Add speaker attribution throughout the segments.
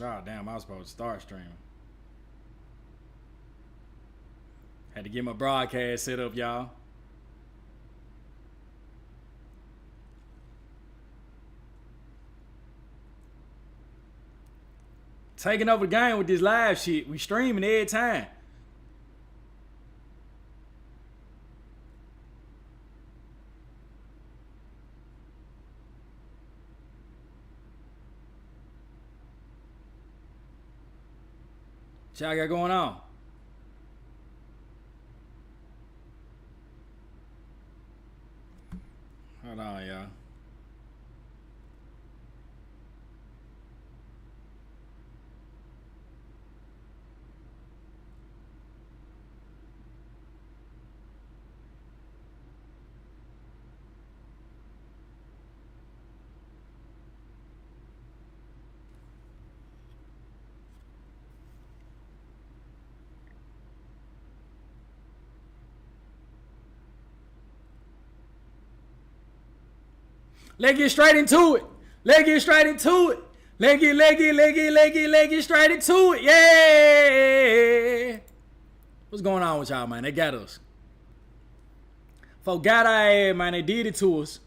Speaker 1: Oh damn, I was supposed to start streaming. Had to get my broadcast set up, y'all. Taking over the game with this live shit. We streaming every time. What y'all got going on? Hold on, y'all. Let's get straight into it. Let's get straight into it. Let's get straight into it. Yeah. What's going on with y'all, man? They got us. Folk got our ass, man. They did it to us.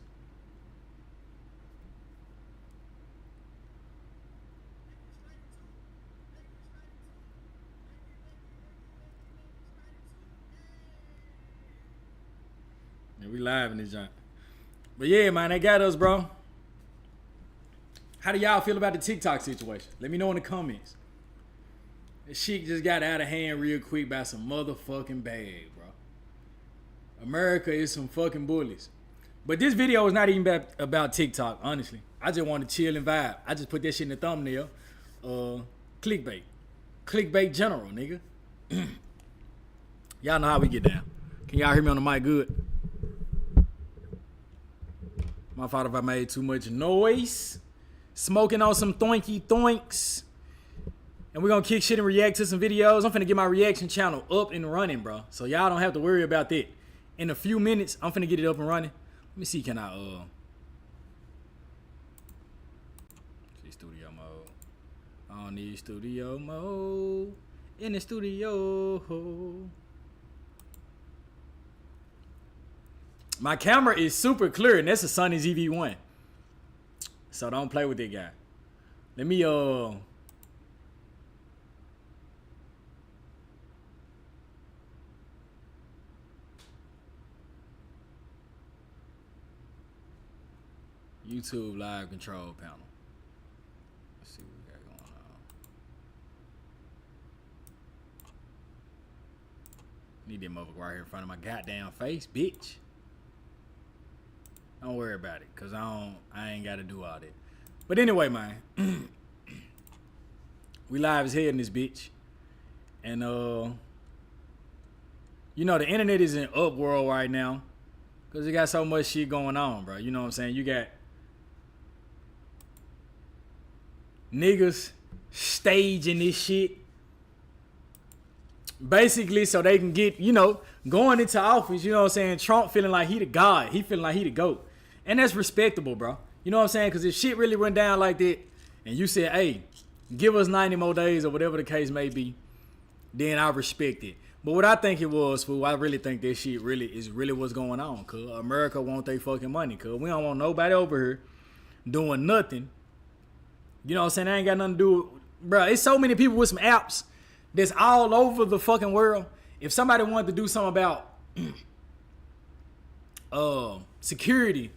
Speaker 1: Yeah, we live in this joint. But yeah, man, they got us, bro. How do y'all feel about the TikTok situation? Let me know in the comments. This shit just got out of hand real quick by some motherfucking bag, bro. America is some fucking bullies. But this video is not even about TikTok, honestly. I just want to chill and vibe. I just put that shit in the thumbnail. Clickbait. Clickbait general, nigga. Y'all know how we get down. Can y'all hear me on the mic good? My fault if I made too much noise. Smoking on some thoinky thoinks. And we're going to kick shit and react to some videos. I'm finna get my reaction channel up and running, bro. So y'all don't have to worry about that. In a few minutes, I'm finna get it up and running. Let me see, can I, see studio mode. I don't need studio mode. In the studio. My camera is super clear, and that's a Sony ZV-1. So don't play with that guy. Let me, YouTube live control panel. Let's see what we got going on. Need that motherfucker right here in front of my goddamn face, bitch. Don't worry about it, cause I ain't gotta do all that. But anyway, man, we live as hell in this bitch, and you know the internet is in up world right now, cause it got so much shit going on, bro. You know what I'm saying? You got niggas staging this shit, basically, so they can get, you know, going into office. You know what I'm saying? Trump feeling like he the god. He feeling like he the GOAT. And that's respectable, bro. You know what I'm saying? Because if shit really went down like that, and you said, hey, give us 90 more days or whatever the case may be, then I respect it. But what I think it was, fool, I really think this shit really is what's going on. Cause America want their fucking money. Cause we don't want nobody over here doing nothing. You know what I'm saying? I ain't got nothing to do with, bro. It's so many people with some apps that's all over the fucking world. If somebody wanted to do something about security,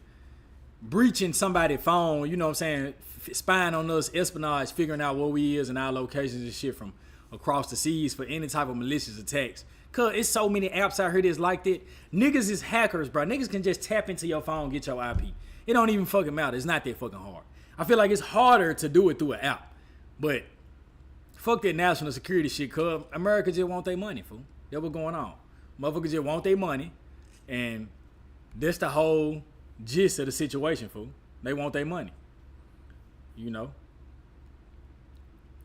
Speaker 1: breaching somebody's phone, you know what I'm saying, spying on us, espionage, figuring out where we is and our locations and shit from across the seas for any type of malicious attacks. Cause it's so many apps out here that's like that. Niggas is hackers, bro. Niggas can just tap into your phone, get your IP. It don't even fucking matter. It's not that fucking hard. I feel like it's harder to do it through an app. But fuck that national security shit, cuz America just want their money, fool. That's what's going on. Motherfuckers just want their money. And that's the whole gist of the situation, fool. They want their money. You know?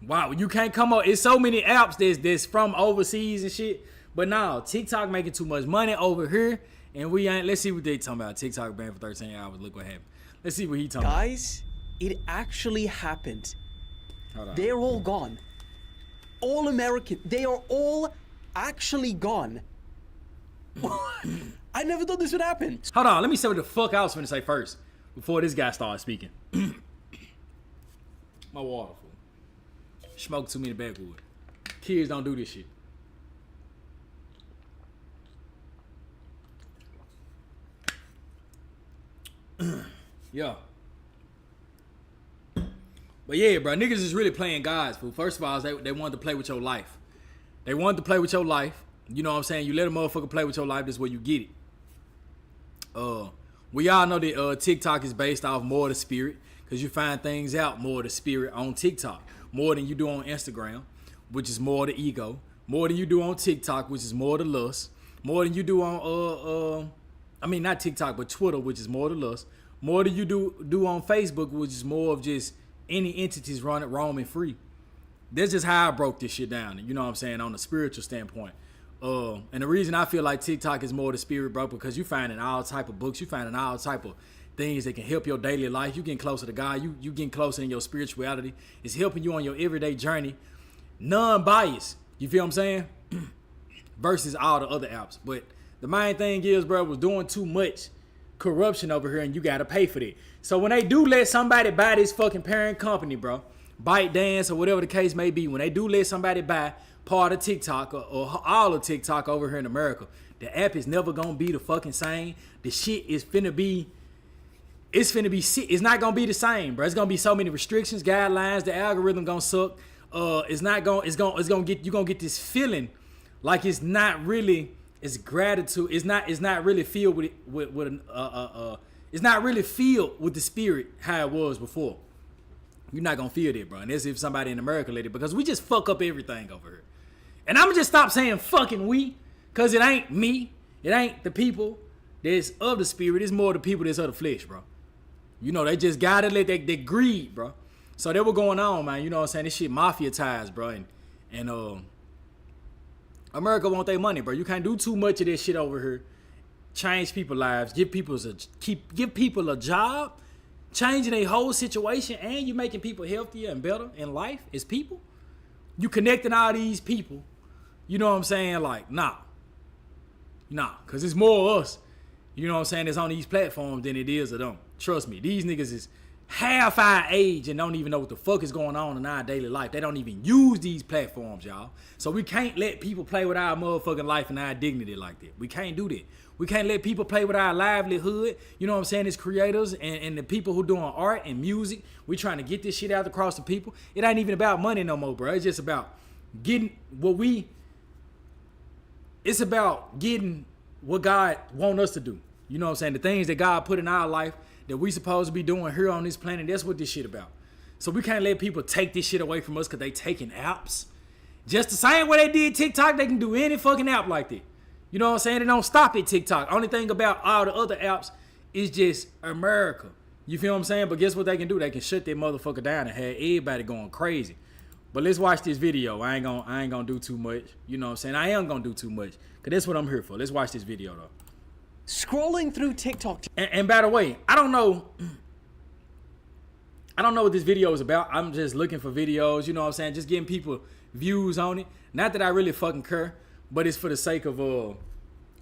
Speaker 1: Wow, you can't come up. It's so many apps that's from overseas and shit. But now, TikTok making too much money over here. And we ain't. Let's see what they talking about. TikTok banned for 13 hours. Look what happened. Let's see what he talking about.
Speaker 2: Guys, it actually happened. They're all gone. All American. They are all actually gone. I never thought this would happen.
Speaker 1: Hold on, let me say what the fuck I was finna say first before this guy started speaking. My water, fool. Smoke too many backwood. Kids don't do this shit. Yeah. But yeah, bro, niggas is really playing guys, fool. First of all, they wanted to play with your life. They wanted to play with your life. You know what I'm saying? You let a motherfucker play with your life, that's where you get it. We all know that TikTok is based off more of the spirit, because you find things out more of the spirit on TikTok, more than you do on Instagram, which is more of the ego, more than you do on TikTok, which is more of the lust, more than you do on not TikTok, but Twitter, which is more of the lust, more than you do on Facebook, which is more of just any entities roaming free. That's just how I broke this shit down, you know what I'm saying, on a spiritual standpoint. And the reason I feel like TikTok is more the spirit, bro, because you finding all type of books, you finding all type of things that can help your daily life. You getting closer to God, you getting closer in your spirituality. It's helping you on your everyday journey, non-biased. You feel what I'm saying? Versus all the other apps. But the main thing is, bro, was doing too much corruption over here, and you gotta pay for that. So when they do let somebody buy this fucking parent company, bro, ByteDance or whatever the case may be, when they do let somebody buy part of TikTok or all of TikTok over here in America, the app is never gonna be the fucking same. The shit is finna be, it's not gonna be the same, bro. It's gonna be so many restrictions, guidelines. The algorithm gonna suck. It's gonna get this feeling like it's not really, it's gratitude. It's not really filled with it's not really filled with the spirit how it was before. You're not gonna feel that, bro. And that's if somebody in America let it, because we just fuck up everything over here. And I'ma just stop saying fucking we, cause it ain't me. It ain't the people that's of the spirit. It's more the people that's of the flesh, bro. You know, they just gotta let that greed, bro. So that what going on, man. You know what I'm saying? This shit mafia ties, bro. And America want their money, bro. You can't do too much of this shit over here. Change people's lives, give people a job, changing a whole situation, and you making people healthier and better in life as people. You connecting all these people. You know what I'm saying? Like, nah. Cause it's more of us. You know what I'm saying? That's on these platforms than it is of them. Trust me, these niggas is half our age and don't even know what the fuck is going on in our daily life. They don't even use these platforms, y'all. So we can't let people play with our motherfucking life and our dignity like that. We can't do that. We can't let people play with our livelihood. You know what I'm saying? As creators and the people who doing art and music, we trying to get this shit out across the people. It ain't even about money no more, bro. It's just about getting it's about getting what God want us to do. You know what I'm saying? The things that God put in our life that we supposed to be doing here on this planet, that's what this shit about. So we can't let people take this shit away from us because they taking apps. Just the same way they did TikTok, they can do any fucking app like that. You know what I'm saying? They don't stop at TikTok. Only thing about all the other apps is just America. You feel what I'm saying? But guess what they can do? They can shut that motherfucker down and have everybody going crazy. But let's watch this video. I ain't gonna do too much. You know what I'm saying? I am gonna do too much. Cause that's what I'm here for. Let's watch this video though.
Speaker 2: Scrolling through TikTok.
Speaker 1: And by the way, I don't know what this video is about. I'm just looking for videos, you know what I'm saying? Just getting people views on it. Not that I really fucking care, but it's for the sake of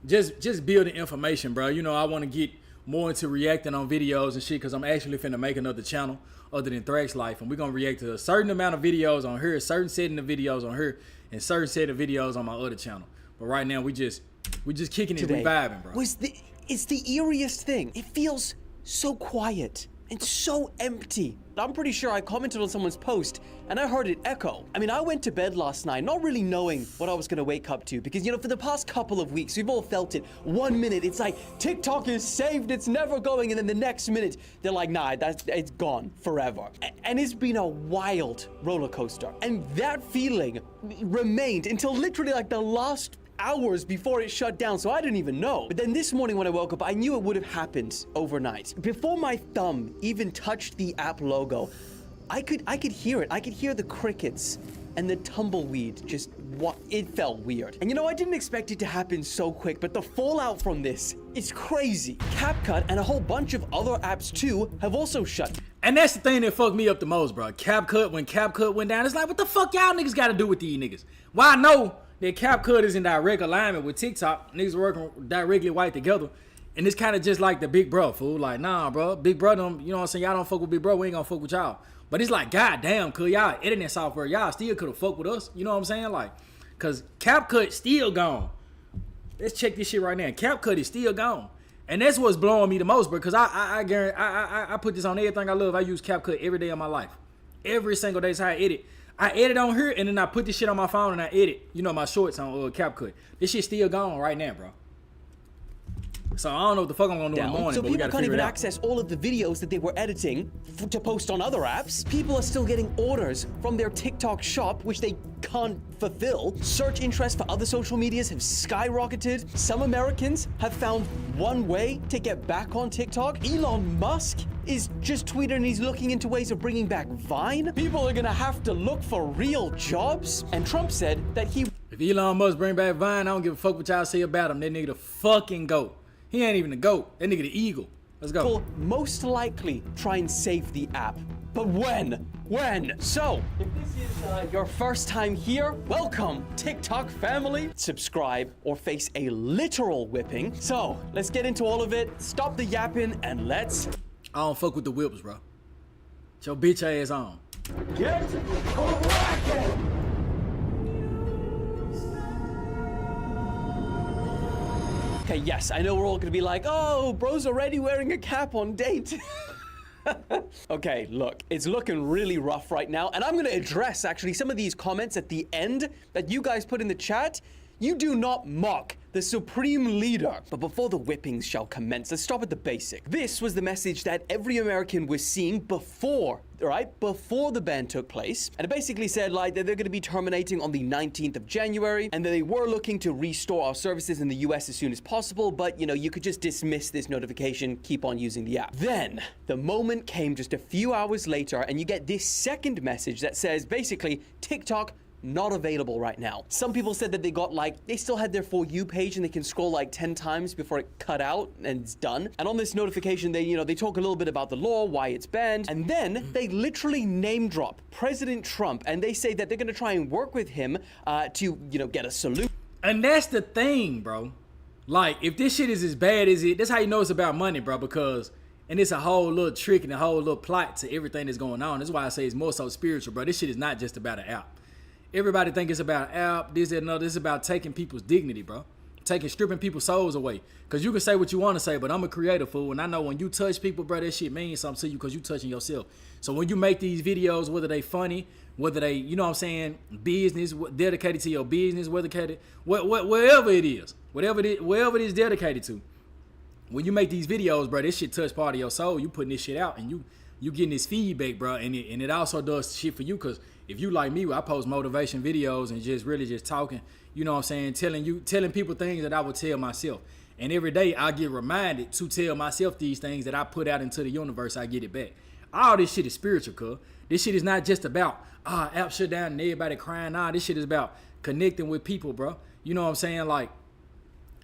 Speaker 1: just building information, bro. You know, I want to get more into reacting on videos and shit, because I'm actually finna make another channel other than Thrax Life, and we're gonna react to a certain amount of videos on here, a certain setting of videos on here, and certain set of videos on my other channel. But right now we just kicking it, we vibing, bro.
Speaker 2: It's the eeriest thing. It feels so quiet and so empty. I'm pretty sure I commented on someone's post and I heard it echo. I mean, I went to bed last night not really knowing what I was gonna wake up to, because, you know, for the past couple of weeks, we've all felt it. 1 minute, it's like, TikTok is saved, it's never going, and then the next minute, they're like, nah, it's gone forever. And it's been a wild roller coaster. And that feeling remained until literally like the last hours before it shut down, so I didn't even know. But then this morning when I woke up, I knew it would have happened overnight. Before my thumb even touched the app logo, I could hear it. I could hear the crickets and the tumbleweed. It felt weird. And you know, I didn't expect it to happen so quick, but the fallout from this is crazy. CapCut and a whole bunch of other apps too have also shut.
Speaker 1: And that's the thing that fucked me up the most, bro. CapCut, when CapCut went down, it's like, what the fuck y'all niggas got to do with these niggas? Well, I know that CapCut is in direct alignment with TikTok. Niggas working directly white together. And it's kind of just like the big bro, fool. Like, nah, bro. Big bro, you know what I'm saying? Y'all don't fuck with big bro. We ain't gonna fuck with y'all. But it's like, goddamn, cuz y'all editing software. Y'all still could have fucked with us. You know what I'm saying? Like, cuz CapCut still gone. Let's check this shit right now. CapCut is still gone. And that's what's blowing me the most, bro. Cause I guarantee, I put this on everything I love. I use CapCut every day of my life. Every single day is how I edit. I edit on here and then I put this shit on my phone and I edit. You know, my shorts on CapCut. This shit still gone right now, bro. So I don't know what the fuck I'm gonna do in the morning,
Speaker 2: so
Speaker 1: but we
Speaker 2: people
Speaker 1: gotta
Speaker 2: can't
Speaker 1: figure
Speaker 2: even
Speaker 1: it out.
Speaker 2: access all of the videos that they were editing to post on other apps. People are still getting orders from their TikTok shop, which they can't fulfill. Search interest for other social medias have skyrocketed. Some Americans have found one way to get back on TikTok. Elon Musk is just tweeting he's looking into ways of bringing back Vine. People are gonna have to look for real jobs. And Trump said that he...
Speaker 1: If Elon Musk bring back Vine, I don't give a fuck what y'all say about him. That nigga the fucking GOAT. He ain't even the GOAT. That nigga the eagle. Let's go.
Speaker 2: will most likely try and save the app. But when? When? So, if this is your first time here, welcome, TikTok family. Subscribe or face a literal whipping. So, let's get into all of it. Stop the yapping and let's...
Speaker 1: I don't fuck with the whips, bro. Get your bitch ass on.
Speaker 2: Get cracking! Okay, yes, I know we're all gonna be like, oh, bro's already wearing a cap on date. Okay, look, it's looking really rough right now, and I'm gonna address actually some of these comments at the end that you guys put in the chat. You do not mock the supreme leader. But before the whippings shall commence, let's stop at the basic. This was the message that every American was seeing before, right? Before the ban took place. And it basically said like that they're gonna be terminating on the 19th of January and that they were looking to restore our services in the US as soon as possible, but you know, you could just dismiss this notification, keep on using the app. Then the moment came just a few hours later and you get this second message that says basically TikTok not available right now. Some people said that they got like, they still had their For You page and they can scroll like 10 times before it cut out and it's done. And on this notification, they, you know, they talk a little bit about the law, why it's banned. And then they literally name drop President Trump and they say that they're gonna try and work with him to, you know, get a solution.
Speaker 1: And that's the thing, bro. Like, if this shit is as bad as it, that's how you know it's about money, bro, because, and it's a whole little trick and a whole little plot to everything that's going on. That's why I say it's more so spiritual, bro. This shit is not just about an app. Everybody think it's about an app, this, that, and other. It's about taking people's dignity, bro. Stripping people's souls away. Because you can say what you want to say, but I'm a creative fool. And I know when you touch people, bro, that shit means something to you because you touching yourself. So when you make these videos, whether they funny, whether they, you know what I'm saying, business, dedicated to your business, wherever it is, wherever it is dedicated to. When you make these videos, bro, this shit touch part of your soul. You putting this shit out and you getting this feedback, bro. And it also does shit for you because if you like me, I post motivation videos and just really just talking, you know what I'm saying, telling people things that I would tell myself. And every day I get reminded to tell myself these things that I put out into the universe, I get it back. All this shit is spiritual, cuz. This shit is not just about, app shut down and everybody crying. Nah, this shit is about connecting with people, bro. You know what I'm saying? Like,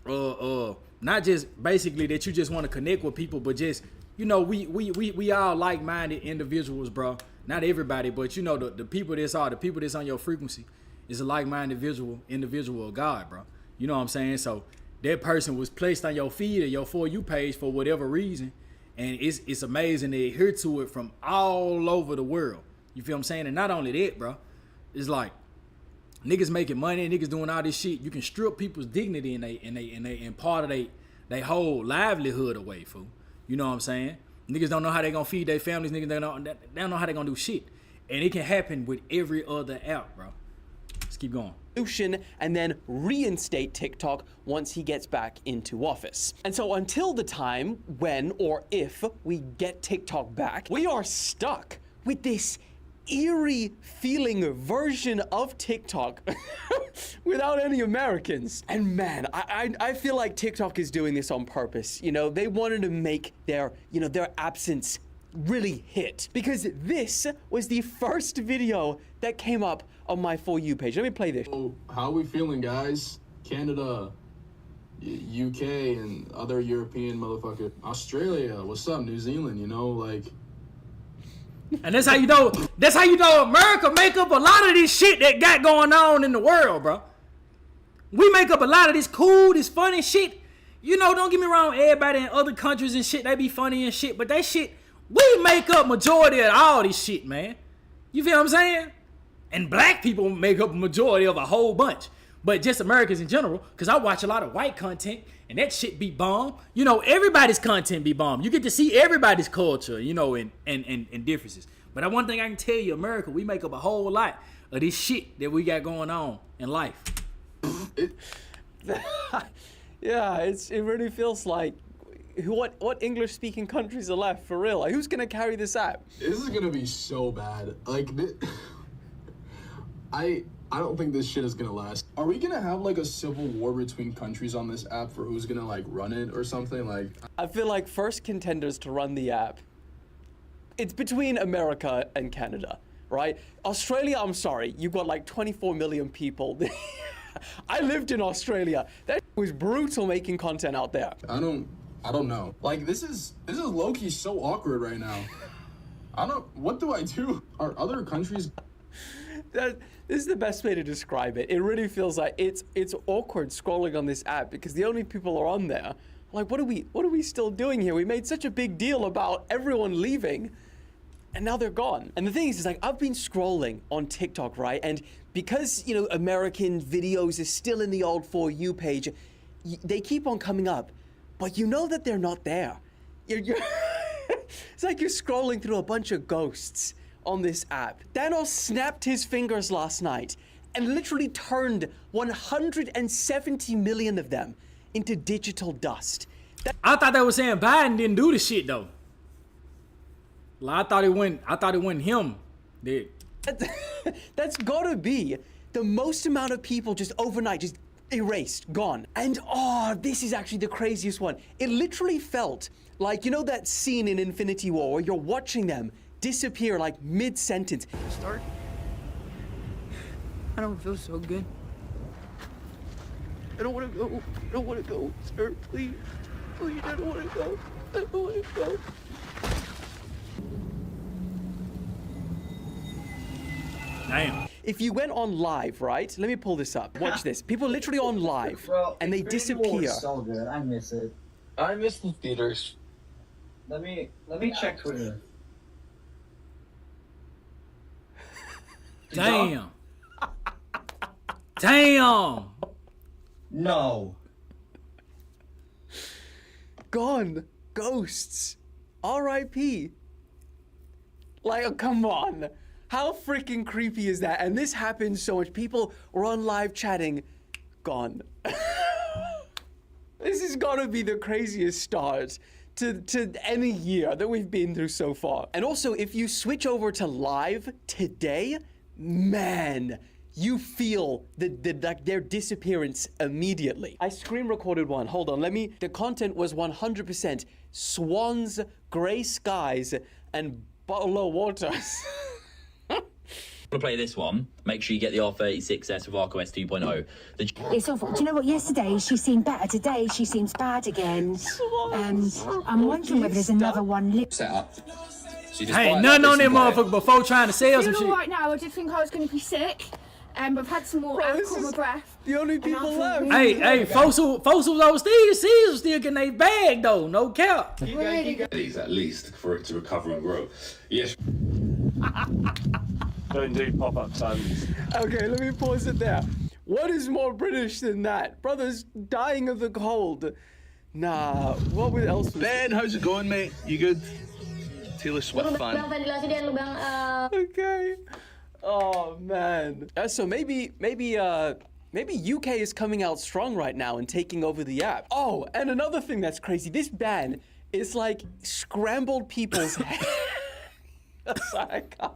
Speaker 1: not just basically that you just want to connect with people, but just, you know, we all like-minded individuals, bro. Not everybody, but you know, the people that's on your frequency is a like-minded individual of God, bro. You know what I'm saying? So that person was placed on your feed or your For You page for whatever reason, and it's amazing they adhere to it from all over the world. You feel what I'm saying? And not only that, bro, it's like niggas making money, niggas doing all this shit. You can strip people's dignity and part of they whole livelihood away, fool. You know what I'm saying? Niggas don't know how they gonna feed their families. Niggas they don't know how they gonna do shit. And it can happen with every other app, bro. Let's keep going.
Speaker 2: And then reinstate TikTok once he gets back into office. And so until the time when or if we get TikTok back, we are stuck with this eerie feeling version of TikTok without any Americans. And man, I feel like TikTok is doing this on purpose. You know, they wanted to make their absence really hit, because this was the first video that came up on my For You page. Let me play this.
Speaker 3: So, how are we feeling, guys? Canada, UK, and other European motherfucker. Australia, what's up? New Zealand, you know, like,
Speaker 1: And that's how you know. That's how you know America make up a lot of this shit that got going on in the world, bro. We make up a lot of this cool, this funny shit. You know, don't get me wrong. Everybody in other countries and shit, they be funny and shit. But that shit, we make up majority of all this shit, man. You feel what I'm saying? And black people make up a majority of a whole bunch. But just Americans in general, because I watch a lot of white content, and that shit be bomb. You know, everybody's content be bomb. You get to see everybody's culture, you know, and differences. But one thing I can tell you, America, we make up a whole lot of this shit that we got going on in life.
Speaker 2: Yeah, it really feels like what English-speaking countries are left for real? Like, who's gonna carry this app?
Speaker 3: This is gonna be so bad. Like, I don't think this shit is gonna last. Are we gonna have like a civil war between countries on this app for who's gonna like run it or something? Like,
Speaker 2: I feel like first contenders to run the app, it's between America and Canada, right? Australia, I'm sorry, you've got like 24 million people. I lived in Australia. That was brutal making content out there.
Speaker 3: I don't know. Like, this is low-key so awkward right now. What do I do? Are other countries...
Speaker 2: This is the best way to describe it. It really feels like it's awkward scrolling on this app because the only people are on there. Like, what are we still doing here? We made such a big deal about everyone leaving, and now they're gone. And the thing is like, I've been scrolling on TikTok, right? And because, you know, American videos is still in the old For You page, they keep on coming up, but you know that they're not there. You're it's like you're scrolling through a bunch of ghosts on this app. Thanos snapped his fingers last night and literally turned 170 million of them into digital dust.
Speaker 1: I thought they were saying Biden didn't do the shit though. Like, I thought it wasn't him.
Speaker 2: That's gotta be the most amount of people just overnight, just erased, gone. And this is actually the craziest one. It literally felt like, you know that scene in Infinity War where you're watching them disappear like mid-sentence.
Speaker 4: Start. I don't feel so good. I don't want to go. I don't want to go, sir. Please. Please, I don't want to go. I don't want to go.
Speaker 1: Damn.
Speaker 2: If you went on live, right? Let me pull this up. Watch this. People are literally on live, and they disappear.
Speaker 5: So good. I miss it.
Speaker 6: I miss the theaters.
Speaker 5: Let me check Twitter.
Speaker 1: Damn. Damn.
Speaker 5: No.
Speaker 2: Gone. Ghosts. R.I.P. Like, oh, come on. How freaking creepy is that? And this happens so much. People were on live chatting. Gone. This is gotta be the craziest start to any year that we've been through so far. And also, if you switch over to live today, man, you feel their disappearance immediately. I screen recorded one. Hold on, the content was 100% swans, gray skies, and bottle of waters.
Speaker 7: To play this one, make sure you get the R36S with ArcOS 2.0.
Speaker 8: It's awful. Do you know what? Yesterday she seemed better. Today she seems bad again. I'm wondering whether there's another one.
Speaker 6: Set up.
Speaker 1: Hey, nothing on that motherfucker before trying to sell some
Speaker 9: Feeling
Speaker 1: shit.
Speaker 9: right now, I did think I was going to be sick. I've had some more alcohol my breath.
Speaker 2: The only people left.
Speaker 1: Hey, folks who was overseas was still getting their bag though, no cap.
Speaker 10: These at least for it to recover and grow. Yes.
Speaker 11: Don't do pop-up silence.
Speaker 2: Okay, let me pause it there. What is more British than that? Brothers dying of the cold. Nah, what else?
Speaker 11: Ben, how's it going, mate? You good? Taylor Swift fan.
Speaker 2: Okay. Oh man. So maybe UK is coming out strong right now and taking over the app. Oh, and another thing that's crazy. This ban is like scrambled people's heads. Sorry, I can't.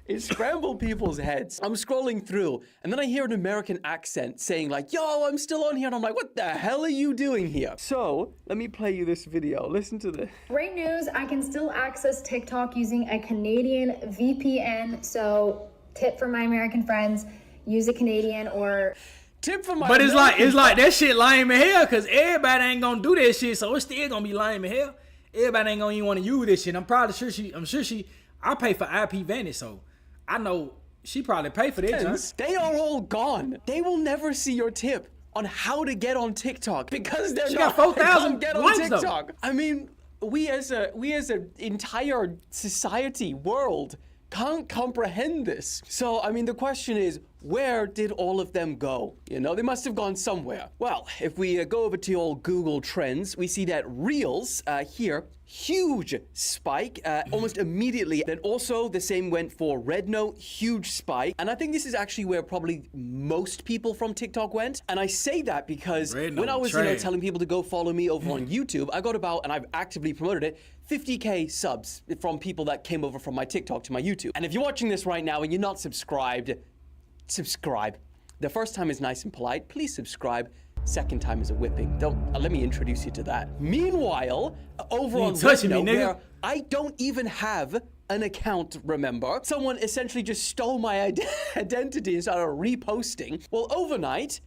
Speaker 2: It scrambled people's heads. I'm scrolling through, and then I hear an American accent saying like, yo, I'm still on here. And I'm like, what the hell are you doing here? So, let me play you this video. Listen to this.
Speaker 12: Great news, I can still access TikTok using a Canadian VPN. So, tip for my American friends, use a Canadian or...
Speaker 2: Tip for my
Speaker 1: But it's like that shit lame as hell, because everybody ain't gonna do that shit, so it's still gonna be lame as hell. everybody ain't gonna even want to use this shit. I'm sure she. I pay for IP Vantage, so I know she probably pay for that. John.
Speaker 2: They are all gone. They will never see your tip on how to get on TikTok because they're
Speaker 1: She
Speaker 2: not
Speaker 1: got 4,000
Speaker 2: get on
Speaker 1: likes,
Speaker 2: TikTok.
Speaker 1: though.
Speaker 2: I mean, we as an entire society world can't comprehend this. So, I mean, the question is, where did all of them go? You know, they must have gone somewhere. Well, if we go over to old Google Trends, we see that Reels here, huge spike almost immediately. Then also the same went for Red Note, huge spike. And I think this is actually where probably most people from TikTok went. And I say that because when I was telling people to go follow me over on YouTube, I got about, and I've actively promoted it, 50K subs from people that came over from my TikTok to my YouTube. And if you're watching this right now and you're not subscribed, subscribe. The first time is nice and polite. Please subscribe. Second time is a whipping. Don't let me introduce you to that. Meanwhile, over on Red Note, where I don't even have an account, remember? Someone essentially just stole my identity and started reposting. Well, overnight,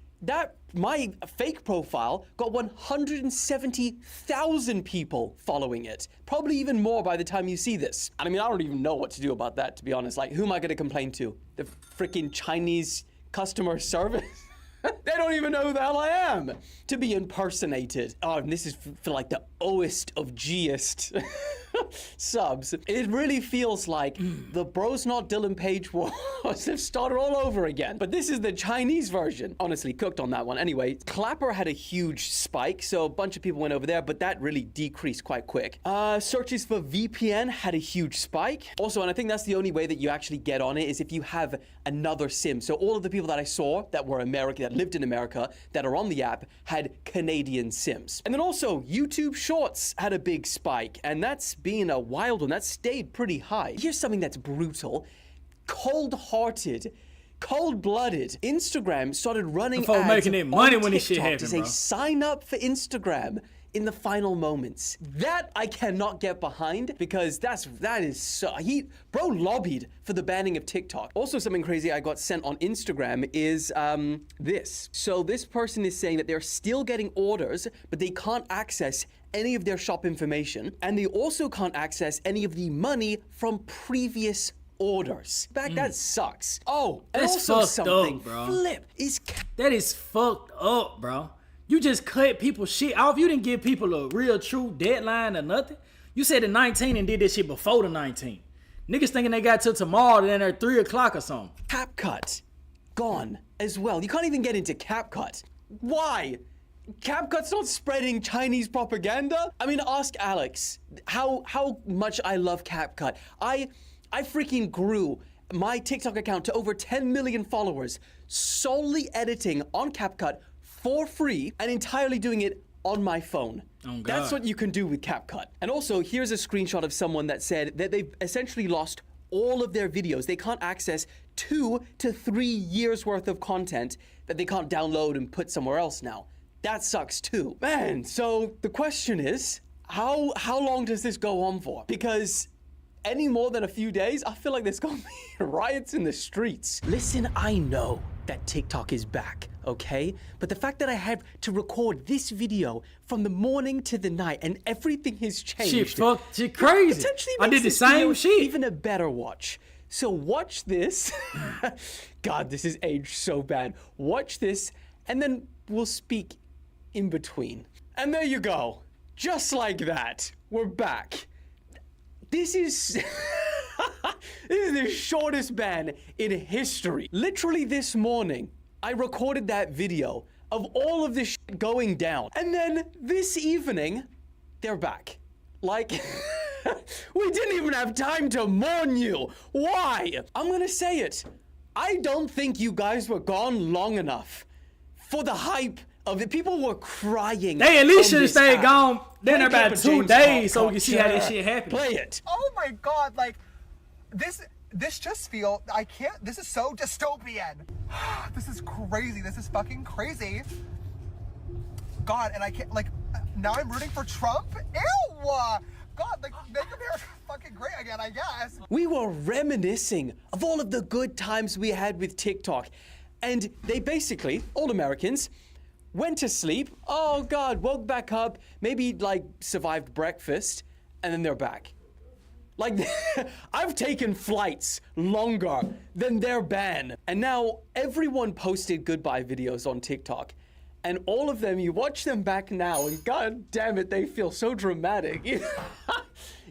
Speaker 2: my fake profile got 170,000 people following it. Probably even more by the time you see this. And I mean, I don't even know what to do about that, to be honest. Like, who am I gonna complain to? The freaking Chinese customer service? They don't even know who the hell I am to be impersonated. Oh, and this is for like the O-est of G-est subs. It really feels like the Bros Not Dylan page wars have started all over again. But this is the Chinese version. Honestly, cooked on that one. Anyway, Clapper had a huge spike, so a bunch of people went over there, but that really decreased quite quick. Searches for VPN had a huge spike. Also, and I think that's the only way that you actually get on it is if you have another SIM. So all of the people that I saw that were American, that lived in America, that are on the app, had Canadian SIMs. And then also, YouTube Shorts had a big spike, and that's been a wild one. That stayed pretty high. Here's something that's brutal. Cold-hearted, cold-blooded. Instagram started running ads
Speaker 1: making it money
Speaker 2: on
Speaker 1: when this shit
Speaker 2: TikTok
Speaker 1: happened,
Speaker 2: to say,
Speaker 1: bro.
Speaker 2: sign up for Instagram in the final moments. That I cannot get behind because that is so, bro lobbied for the banning of TikTok. Also, something crazy I got sent on Instagram is this. So this person is saying that they're still getting orders, but they can't access any of their shop information, and they also can't access any of the money from previous orders. In fact, that sucks. Oh, and
Speaker 1: That's
Speaker 2: also
Speaker 1: fucked
Speaker 2: something
Speaker 1: up, bro.
Speaker 2: flip is
Speaker 1: That is fucked up, bro. You just cut people's shit off. You didn't give people a real true deadline or nothing. You said the 19 and did this shit before the 19. Niggas thinking they got till tomorrow, then they're 3 o'clock or something.
Speaker 2: CapCut gone as well. You can't even get into CapCut. Why? CapCut's not spreading Chinese propaganda? I mean, ask Alex how much I love CapCut. I freaking grew my TikTok account to over 10 million followers solely editing on CapCut for free and entirely doing it on my phone.
Speaker 1: Oh, God.
Speaker 2: That's what you can do with CapCut. And also, here's a screenshot of someone that said that they've essentially lost all of their videos. They can't access 2 to 3 years worth of content that they can't download and put somewhere else now. That sucks too. Man, so the question is, how long does this go on for? Because any more than a few days, I feel like there's gonna be riots in the streets. Listen, I know that TikTok is back, okay? But the fact that I had to record this video from the morning to the night and everything has changed.
Speaker 1: Shit crazy.
Speaker 2: Potentially
Speaker 1: I
Speaker 2: makes
Speaker 1: did the
Speaker 2: this
Speaker 1: same
Speaker 2: video
Speaker 1: shit.
Speaker 2: even a better watch. So watch this. God, this is aged so bad. Watch this, and then we'll speak in between. And there you go. Just like that, we're back. This is this is the shortest ban in history. Literally this morning, I recorded that video of all of this shit going down. And then this evening, they're back. Like, we didn't even have time to mourn you. Why? I'm gonna say it. I don't think you guys were gone long enough for the hype of it. People were crying.
Speaker 1: They at least should have stayed
Speaker 2: app.
Speaker 1: gone then
Speaker 2: Play
Speaker 1: about
Speaker 2: Pepper
Speaker 1: 2
Speaker 2: James
Speaker 1: days so
Speaker 2: Pop
Speaker 1: we can see how this
Speaker 2: Culture.
Speaker 1: shit happened.
Speaker 2: Play it.
Speaker 13: Oh my god, like, this just feel, I can't, this is so dystopian. This is crazy, this is fucking crazy. God, and I can't, like, now I'm rooting for Trump? Ew! God, like, make America fucking great again, I guess.
Speaker 2: We were reminiscing of all of the good times we had with TikTok. And they basically, all Americans, went to sleep. Oh God, woke back up, maybe like survived breakfast. and then they're back. Like, I've taken flights longer than their ban. And now everyone posted goodbye videos on TikTok. And all of them, you watch them back now, and god damn it, they feel so dramatic.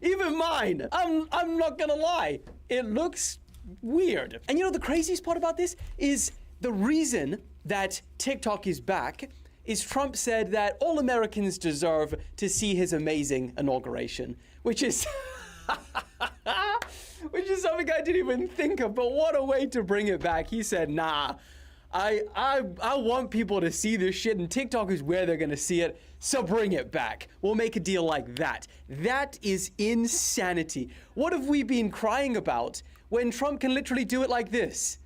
Speaker 2: Even mine, I'm not gonna lie, it looks weird. And you know the craziest part about this is the reason that TikTok is back is Trump said that all Americans deserve to see his amazing inauguration, which is which is something I didn't even think of, but what a way to bring it back. He said, nah, I want people to see this shit, and TikTok is where they're gonna see it, so bring it back. We'll make a deal like that. That is insanity. What have we been crying about when Trump can literally do it like this?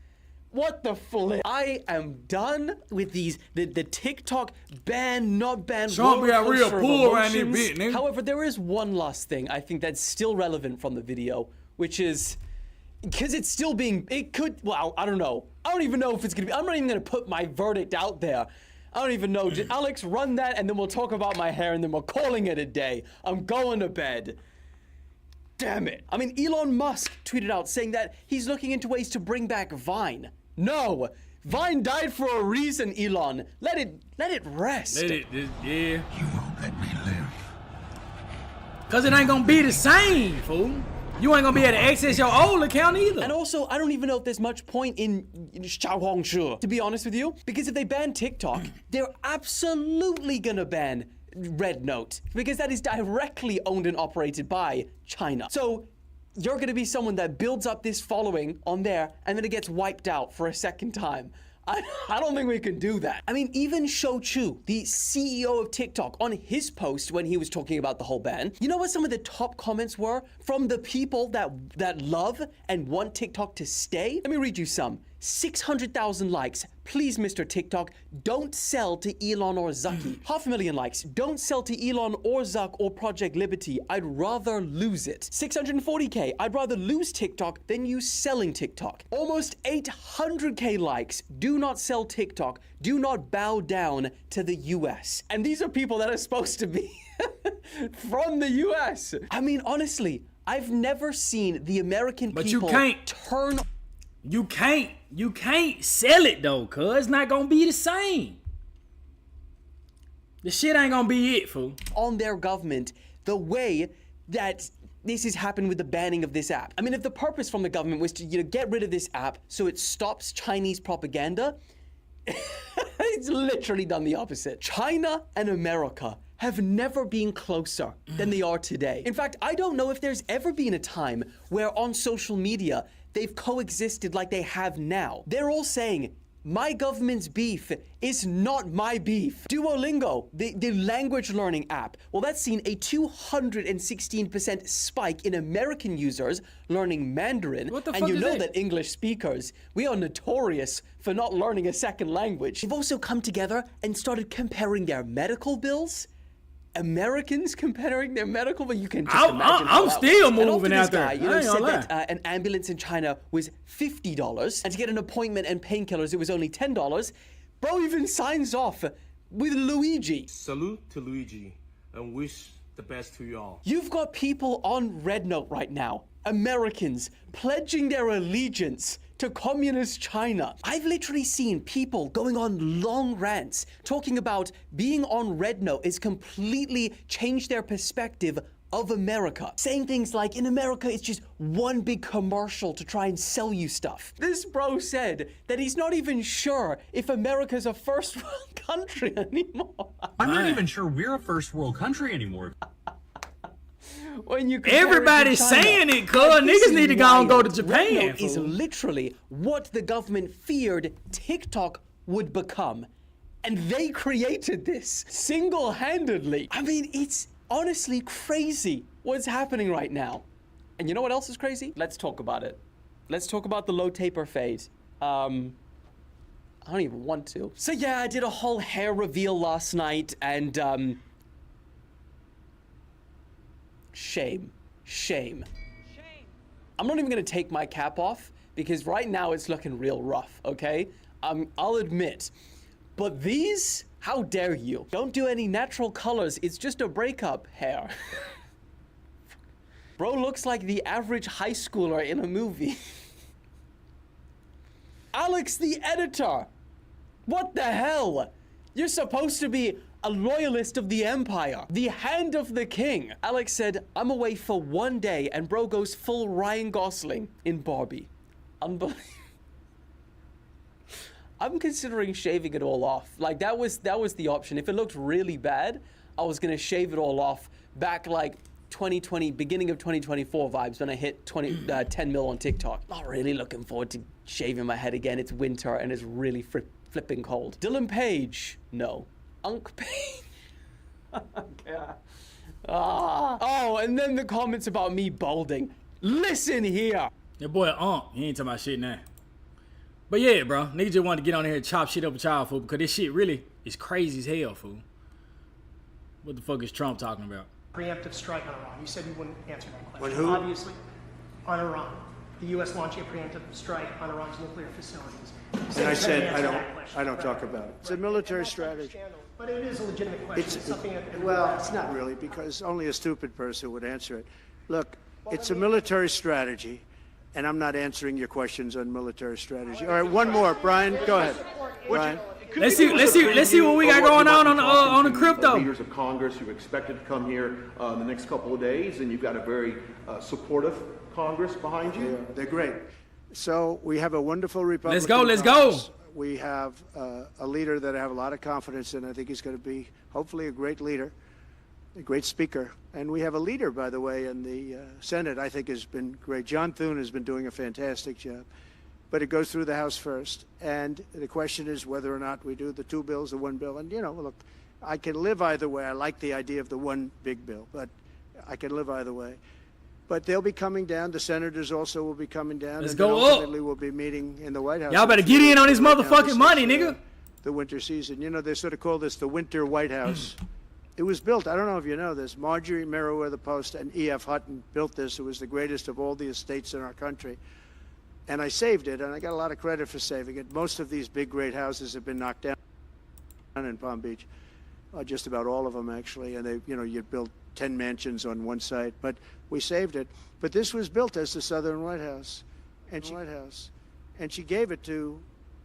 Speaker 2: What the flip? I am done with these, the TikTok ban, not ban.
Speaker 1: Trump got real poor around this bit, nigga.
Speaker 2: However, there is one last thing I think that's still relevant from the video, which is, because it's still being, it could, well, I don't know. I don't even know if it's gonna be, I'm not even gonna put my verdict out there. I don't even know. Alex, run that and then we'll talk about my hair and then we're calling it a day. I'm going to bed. Damn it. I mean, Elon Musk tweeted out saying that he's looking into ways to bring back Vine. No, Vine died for a reason, Elon. Let it rest.
Speaker 1: Yeah. You won't let me live. Cause it ain't gonna be the same, fool. You ain't gonna be able to access your old account either.
Speaker 2: And also, I don't even know if there's much point in Xiaohongshu, to be honest with you. Because if they ban TikTok, they're absolutely gonna ban Red Note. Because that is directly owned and operated by China. So, you're gonna be someone that builds up this following on there, and then it gets wiped out for a second time. I don't think we can do that. I mean, even Shou Chu, the CEO of TikTok, on his post when he was talking about the whole ban, you know what some of the top comments were from the people that love and want TikTok to stay? Let me read you some. 600,000 likes. Please, Mr. TikTok, don't sell to Elon or Zucky. 500,000 likes. Don't sell to Elon or Zuck or Project Liberty. I'd rather lose it. 640K. I'd rather lose TikTok than you selling TikTok. Almost 800K likes. Do not sell TikTok. Do not bow down to the US. And these are people that are supposed to be from the US. I mean, honestly, I've never seen the American people turn.
Speaker 1: You can't sell it though, cuz it's not gonna be the same. The shit ain't gonna be it, fool.
Speaker 2: On their government, the way that this has happened with the banning of this app. I mean, if the purpose from the government was to, get rid of this app so it stops Chinese propaganda, it's literally done the opposite. China and America have never been closer than they are today. In fact, I don't know if there's ever been a time where on social media they've coexisted like they have now. They're all saying, my government's beef is not my beef. Duolingo, the language learning app, well, that's seen a 216% spike in American users learning Mandarin.
Speaker 1: What the fuck
Speaker 2: and you
Speaker 1: is
Speaker 2: know
Speaker 1: that?
Speaker 2: that English speakers, we are notorious for not learning a second language. They've also come together and started comparing their medical bills. Americans comparing their medical, but you can just imagine.
Speaker 1: I'm still
Speaker 2: and
Speaker 1: moving
Speaker 2: this
Speaker 1: out there.
Speaker 2: guy, said that an ambulance in China was $50, and to get an appointment and painkillers, it was only $10. Bro even signs off with Luigi.
Speaker 14: Salute to Luigi, and wish the best to y'all.
Speaker 2: You've got people on Red Note right now, Americans, pledging their allegiance to communist China. I've literally seen people going on long rants talking about being on Red Note has completely changed their perspective of America. Saying things like, in America, it's just one big commercial to try and sell you stuff. This bro said that he's not even sure if America's a first world country anymore.
Speaker 15: I'm not even sure we're a first world country anymore.
Speaker 2: When you
Speaker 1: everybody's saying it, cuz niggas need to go and go to Japan.
Speaker 2: Red Note is literally what the government feared TikTok would become. And they created this single-handedly. I mean, it's honestly crazy what's happening right now. And you know what else is crazy? Let's talk about it. Let's talk about the low taper fade. I don't even want to. So yeah, I did a whole hair reveal last night and Shame. I'm not even gonna take my cap off because right now it's looking real rough, okay? I'll admit. But these, how dare you? Don't do any natural colors, it's just a breakup hair. Bro looks like the average high schooler in a movie. Alex, the editor! What the hell? You're supposed to be a loyalist of the Empire, the hand of the king. Alex said, I'm away for 1 day, and bro goes full Ryan Gosling in Barbie. Unbelievable. I'm considering shaving it all off. Like, that was the option. If it looked really bad, I was gonna shave it all off back like 2020, beginning of 2024 vibes when I hit 10 mil on TikTok. Not really looking forward to shaving my head again. It's winter and it's really flipping cold. Dylan Page, no. Unc Page. Oh, and then the comments about me balding. Listen here.
Speaker 1: Your boy Unc, he ain't talking about shit now. But yeah, bro, niggas just wanted to get on here and chop shit up with y'all, fool, because this shit really is crazy as hell, fool. What the fuck is Trump talking about?
Speaker 16: Preemptive strike on Iran. You said you wouldn't answer that question.
Speaker 14: On who?
Speaker 16: Obviously, on Iran. The U.S. launching a preemptive strike on Iran's nuclear facilities.
Speaker 14: And I said I don't talk about it. It's a military strategy.
Speaker 16: But it is a legitimate question. It's something that
Speaker 14: Well, it's not really, because only a stupid person would answer it. Look, it's a military strategy, and I'm not answering your questions on military strategy. All right, one more, Brian. Go ahead, Brian.
Speaker 1: Let's see what we got going on the crypto.
Speaker 17: Leaders of Congress who expected to come here in the next couple of days, and you've got a very supportive Congress behind you.
Speaker 14: Yeah, they're great. So we have a wonderful Republican.
Speaker 1: Let's go.
Speaker 14: We have a leader that I have a lot of confidence in. I think he's going to be hopefully a great leader, a great speaker. And we have a leader, by the way, in the Senate. I think has been great. John Thune has been doing a fantastic job. But it goes through the House first. And the question is whether or not we do the two bills or one bill. And, you know, look, I can live either way. I like the idea of the one big bill, but I can live either way. But they'll be coming down. The senators also will be coming down.
Speaker 1: Let's
Speaker 14: and
Speaker 1: go up.
Speaker 14: ultimately we'll be meeting in the White House.
Speaker 1: Y'all better get in on this motherfucking money, nigga.
Speaker 14: The winter season. You know, they sort of call this the winter White House. It was built, I don't know if you know this, Marjorie Meriwether Post and E.F. Hutton built this. It was the greatest of all the estates in our country. And I saved it, and I got a lot of credit for saving it. Most of these big, great houses have been knocked down in Palm Beach. Just about all of them, actually. And they, you know, you'd build 10 mansions on one site, but we saved it. But this was built as the Southern White House, and she gave it to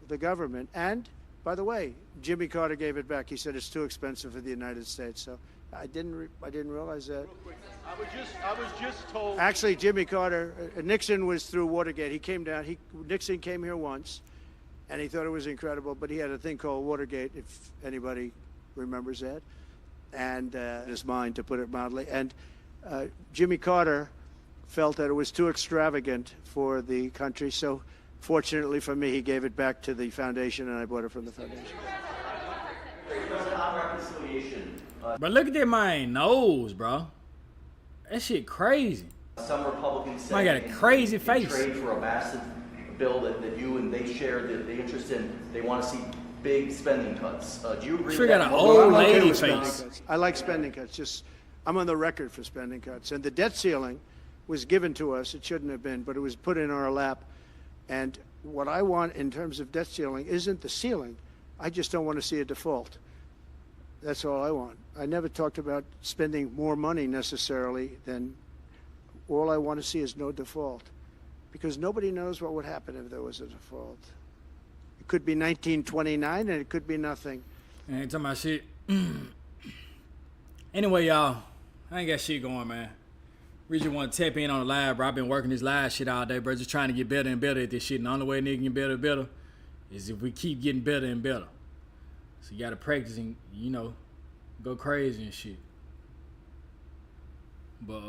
Speaker 14: the government. And by the way, Jimmy Carter gave it back. He said it's too expensive for the United States. So I didn't realize that.
Speaker 17: I was just told.
Speaker 14: Actually, Jimmy Carter, Nixon was through Watergate. He came down. Nixon came here once, and he thought it was incredible. But he had a thing called Watergate, if anybody remembers that, and his mind, to put it mildly. And Jimmy Carter felt that it was too extravagant for the country. So fortunately for me, he gave it back to the foundation, and I bought it from the foundation.
Speaker 1: But look at that man nose, bro. That shit crazy.
Speaker 18: Some Republicans say
Speaker 1: I got a crazy face.
Speaker 18: Trade for a massive bill that you and they share the interest in. They want to see big spending cuts. Do you agree?
Speaker 1: Sure
Speaker 18: with
Speaker 1: got
Speaker 18: that?
Speaker 1: an old lady face.
Speaker 14: I like spending cuts. Just, I'm on the record for spending cuts. And the debt ceiling was given to us. It shouldn't have been, but it was put in our lap. And what I want in terms of debt ceiling isn't the ceiling. I just don't want to see a default. That's all I want. I never talked about spending more money necessarily than all I want to see is no default. Because nobody knows what would happen if there was a default. It could be 1929 and it could be nothing.
Speaker 1: I ain't talking about shit. Anyway, y'all, I ain't got shit going, man. We just want to tap in on the live, bro. I've been working this live shit all day, bro. Just trying to get better and better at this shit. And the only way nigga can get better and better is if we keep getting better and better. So you got to practice and, you know, go crazy and shit. But,